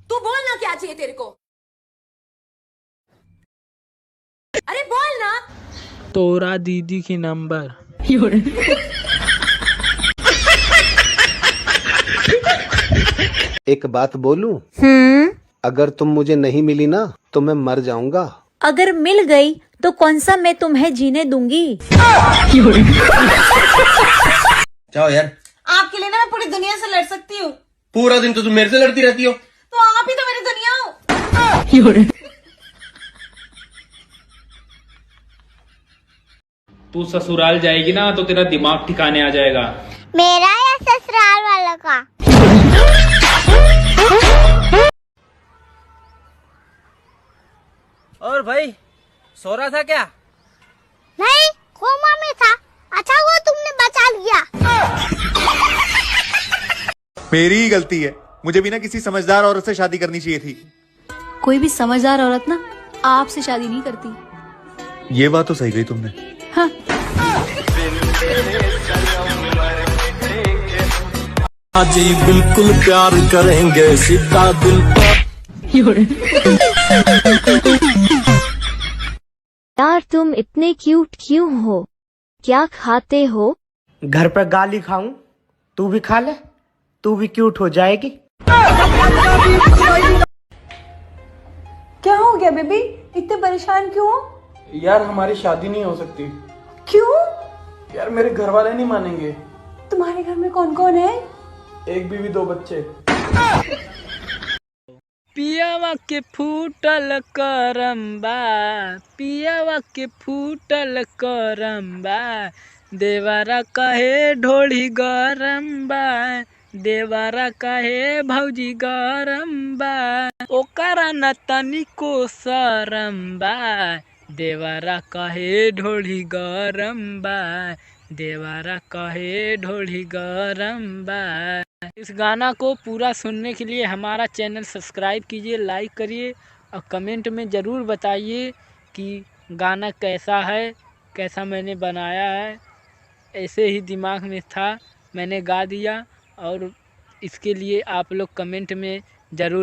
तू बोलना क्या चाहिए तेरे को? अरे बोल ना। तोरा दीदी की नंबर। एक बात बोलूं? अगर तुम मुझे नहीं मिली ना तो मैं मर जाऊंगा। अगर मिल गई तो कौन सा मैं तुम्हें जीने दूंगी। जाओ यार। आपके लिए ना मैं पूरी दुनिया से लड़ सकती हूँ। पूरा दिन तो तुम मेरे से लड़ती रहती हो। तो आप ही तो मेरी दुनिया हो। तू ससुराल जाएगी ना तो तेरा दिमाग ठिकाने आ जाएगा। मेरा या ससुराल वालों का? और भाई सो रहा था क्या? नहीं, कोमा में था। अच्छा हुआ तुमने बचा लिया। मेरी ही गलती है, मुझे भी ना किसी समझदार औरत से शादी करनी चाहिए थी। कोई भी समझदार औरत ना आपसे शादी नहीं करती। ये बात तो सही गई तुमने। हाँ। जी बिल्कुल प्यार करेंगे सीधा दिल पर। यार तुम इतने क्यूट क्यों हो? क्या खाते हो? घर पर गाली खाऊं? तू भी खा ले, तू भी क्यूट हो जाएगी। क्या हो गया बेबी? इतने परेशान क्यों हो? यार हमारी शादी नहीं हो सकती। क्यों? यार मेरे घर वाले नहीं मानेंगे। तुम्हारे घर में कौन कौन है? एक बीवी दो बच्चे। पियावा के फूटल करम्बा, पियावा के फूटल करम्बा, देवारा कहे ढोली गरम्बा, देवारा कहे भौजी गरम्बा, ओकरा न तनिको सरम्बा, देवारा कहे ढोली गरम्बा, देवारा कहे ढोली गरम्बा। इस गाना को पूरा सुनने के लिए हमारा चैनल सब्सक्राइब कीजिए, लाइक करिए और कमेंट में ज़रूर बताइए कि गाना कैसा है, कैसा मैंने बनाया है। ऐसे ही दिमाग में था, मैंने गा दिया। और इसके लिए आप लोग कमेंट में ज़रूर